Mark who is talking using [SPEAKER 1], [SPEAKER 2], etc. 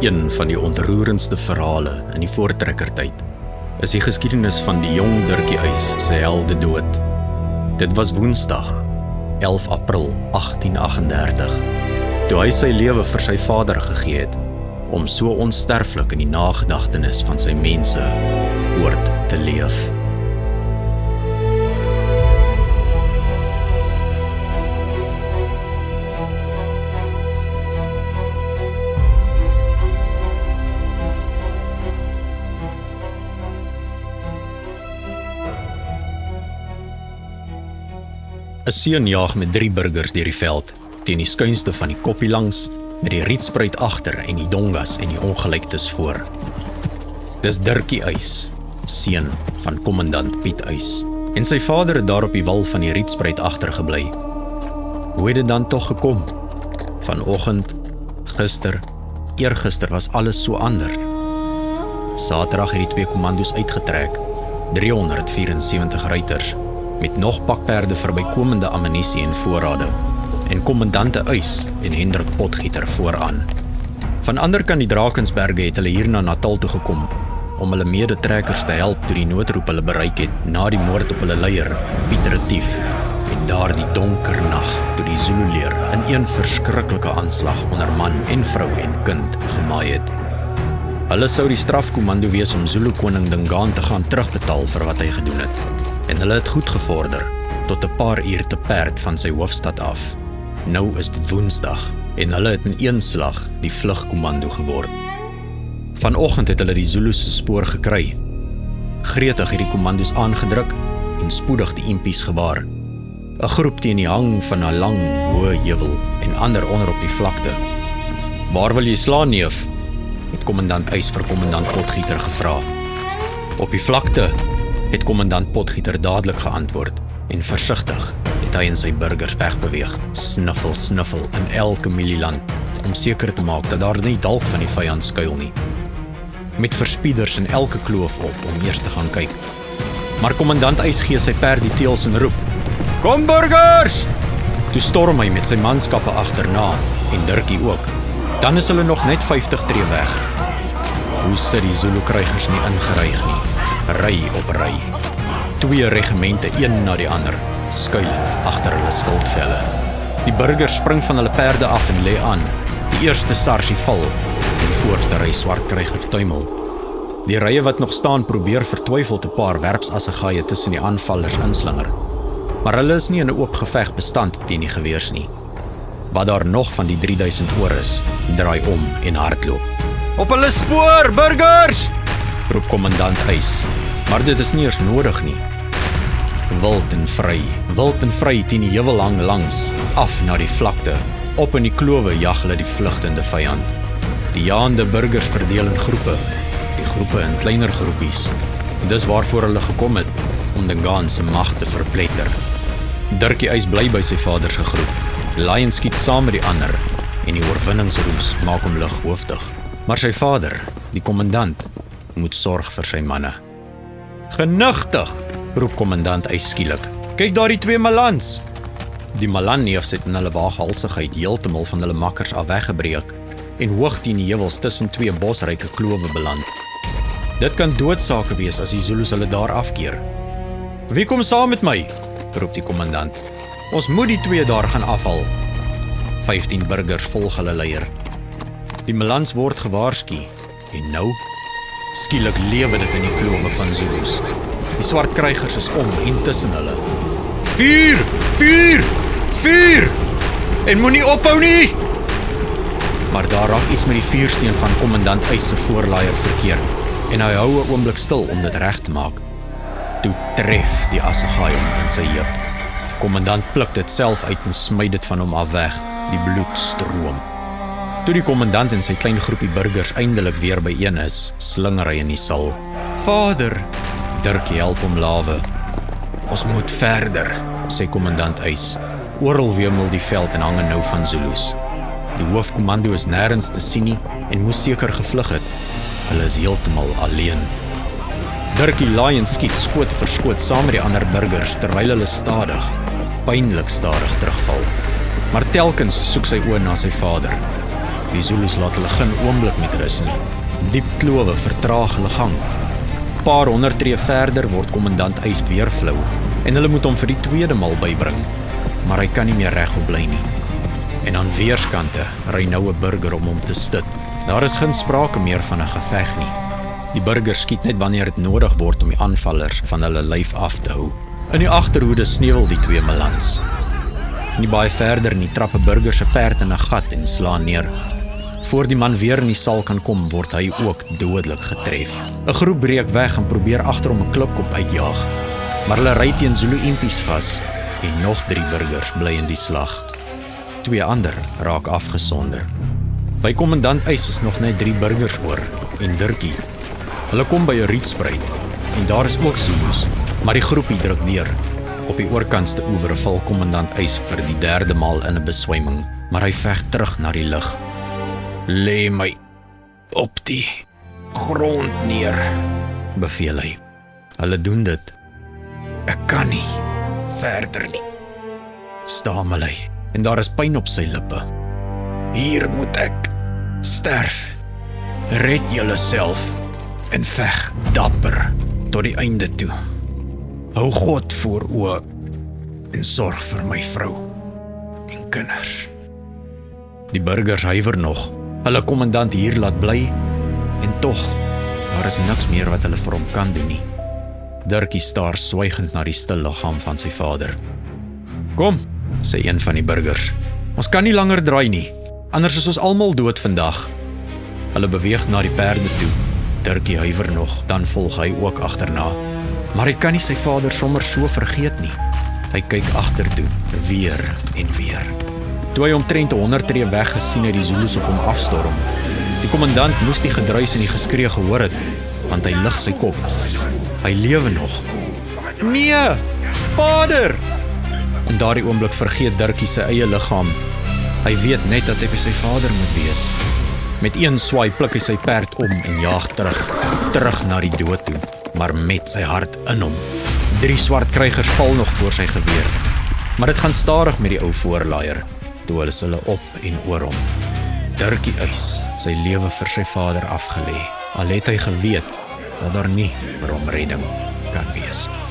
[SPEAKER 1] Een van die ontroerendste verhale in die voortrekkertyd is die geskiedenis van die jong Dirkie Uys se helde dood. Dit was Woensdag, 11 April 1838, toe hy sy lewe vir sy vader gegee het, om so onsterflik in die nagedagtenis van sy mense voort te leef. 'n Seun jaag met 3 burgers deur die veld, teen die skuinste van die koppie langs, met die rietspruit agter en die dongas en die ongelyktes voor. Dis Dirkie Uys, seun van kommandant Piet Uys, en sy vader het daar op die wal van die rietspruit agtergebly. Hoe het dit dan tog gekom? Vanoggend, gister, eergister was alles so anders. Saterdag het die 2 kommandos uitgetrek, 374 ruiters, met nog pakperde vir bykomende ammunisie en voorrade, en kommandante Uys en Hendrik Potgieter vooraan. Van ander kant die Drakensberge het hulle hier na Natal toe gekom, om hulle medetrekkers te help toe die noodroep hulle bereik het, na die moord op hulle leier, Piet Retief, en daar die donker nag, toe die Zulu-leer in een verskriklike aanslag onder man en vrou en kind gemaai het. Hulle sou die strafkommando wees om Zulu koning Dingaan te gaan terugbetaal vir wat hy gedoen het, en hulle het goed gevorder, tot 'n paar uur te perd van sy hoofstad af. Nou is dit Woensdag, en hulle het in een slag die vlugkommando geword. Vanoggend het hulle die Zulu's se spoor gekry. Gretig het die kommandos aangedruk, en spoedig die impies gewaar. 'n Groep teen die hang van 'n lang, hoë heuwel, en ander onder op die vlakte. "Waar wil jy slaan, neef?" het kommandant Uys vir kommandant Potgieter gevra. "Op die vlakte," het kommandant Potgieter dadelik geantwoord, en versigtig het hy en sy burgers wegbeweeg, sniffel, sniffel in elke mielieland, om seker te maak dat daar nie dalk van die vyand skuil nie. Met verspieders in elke kloof op, om eers te gaan kyk. Maar kommandant Uys gee sy perd die teels en roep, "Kom burgers!" Toe storm hy met sy manskappe agterna, en Dirkie ook. Dan is hulle nog net 50 tree weg. Hoe sit die Zulu-krygers nie ingeryg nie, ry op ry. 2 regimente, een na die ander, skuilend agter hulle skildvelle. Die burgers spring van hulle perde af en lê aan. Die eerste sarsie val, en die voorste ry swartkrygers tuimel. Die rye wat nog staan probeer vertwyfeld 'n paar werpsassegaaie tussen die aanvallers inslinger. Maar hulle is nie in 'n oop geveg bestand teen die geweers nie. Wat daar nog van die 3000 oor is, draai om en hardloop. "Op hulle spoor, burgers!" roep kommandant Uys, maar dit is nie eers nodig nie. Wild en vry teen die heuwelhang langs, af na die vlakte, op in die klowe jag hulle die vlugtende vyand. Die jaande burgers verdeel in groepe, die groepe in kleiner groepies. Dis waarvoor hulle gekom het, om Dingaan se mag te verpletter. Dirkie Uys bly by sy vader se groep. Lion skiet saam met die ander, en die oorwinningsroes maak hom lighoofdig. Maar sy vader, die kommandant, moet sorg vir sy manne. "Genigtig!" roep kommandant Uys skielik. "Kyk daar die 2 Malans!" Die Malan-neefs het in hulle waaghalsigheid heeltemal van hulle makkers af weggebreek, en hoog teen die heuwels tussen 2 bosryke klowe beland. Dit kan doodsake wees as die Zulus hulle daar afkeer. "Wie kom saam met my?" roep die kommandant. "Ons moet die 2 daar gaan afhaal." 15 burgers volg hulle leier. Die Malans word gewaarsku, en nou, skielik lewe dit in die klowe van Zulus. Die swart krygers is om en tussen hulle. "Vuur! Vuur! Vuur! En moenie ophou nie!" Maar daar raak iets met die vuursteen van kommandant Uys se voorlaaier verkeerd, en hy hou 'n oomblik stil om dit reg te maak. Toe tref die assegaai hom in sy heup. Die kommandant pluk dit self uit en smy dit van hom af weg. Die bloed stroom. Toe die kommandant en sy klein groepie burgers eindelik weer byeen is, slinger hy in die sal. "Vader!" Dirkie help hom lawe. "Ons moet verder," sê kommandant Uys. Oral wemel die veld en hang nou van Zulus. Die hoofkommando is nêrens te sien nie, en moes seker gevlug het. Hulle is heeltemal alleen. Dirkie laai en skiet skoot vir skoot saam met die ander burgers, terwyl hulle stadig, pynlik stadig terugval. Maar telkens soek sy oë na sy vader. Die Zulus laat hulle geen oomblik met rus nie. Diep klowe vertraag hulle gang. Paar 100 tree verder word kommandant Eis weer flou en hulle moet hom vir die tweede maal bybring, maar hy kan nie meer regop bly nie. En aan weerskante ry nou 'n burger om hom te stit. Daar is geen sprake meer van 'n geveg nie. Die burger skiet net wanneer dit nodig word om die aanvallers van hulle lyf af te hou. In die agterhoede sneuwel die twee Melans. Nie baie verder nie trap 'n burger se perd in 'n gat en slaan neer. Voor die man weer in die saal kan kom, word hy ook dodelik getref. 'n Groep breek weg en probeer agter hom 'n klipkop uitjaag, maar hulle ry teen Zulu impies vas en nog 3 burgers bly in die slag. 2 ander raak afgesonder. By kommandant Eis is nog net 3 burgers oor en Dirkie. Hulle kom by 'n rietspruit en daar is ook Zulus, maar die groepie druk deur. Op die oorkantste oewer val kommandant Eis vir die 3de maal in 'n beswyming, maar hy veg terug na die lug. "Lê my op die grond neer," beveel hy. Hulle doen dit. "Ek kan nie verder nie," stamel hy, en daar is pyn op sy lippe. "Hier moet ek sterf. Red julleself en veg dapper tot die einde toe. Hou God voor oë en sorg vir my vrou en kinders." Die burgers huiwer nog. Hulle kommandant hier laat bly en tog, daar is niks meer wat hulle vir hom kan doen nie. Dirkie staar swygend na die stil liggaam van sy vader. "Kom," sê een van die burgers. "Ons kan nie langer draai nie, anders is ons almal dood vandag." Hulle beweeg na die perde toe. Dirkie huiwer nog, dan volg hy ook agterna. Maar hy kan nie sy vader sommer so vergeet nie. Hy kyk agtertoe, weer en weer. Toe hy omtrent 100 tree weg gesien het die Zulus op hom afstorm. Die kommandant moes die gedruis en die geskree gehoor het, want hy lig sy kop. Hy lewe nog. "Nee, vader!" In daardie oomblik vergeet Dirkie sy eie liggaam. Hy weet net dat hy by sy vader moet wees. Met een swaai pluk hy sy perd om en jaag terug na die dood toe, maar met sy hart in hom. 3 swart krygers val nog voor sy geweer, maar dit gaan stadig met die ou voorlaaier, toe hulle op en oor hom. Dirkie Eis het sy lewe vir sy vader afgelê, al het hy geweet dat daar nie vir hom redding kan wees nie.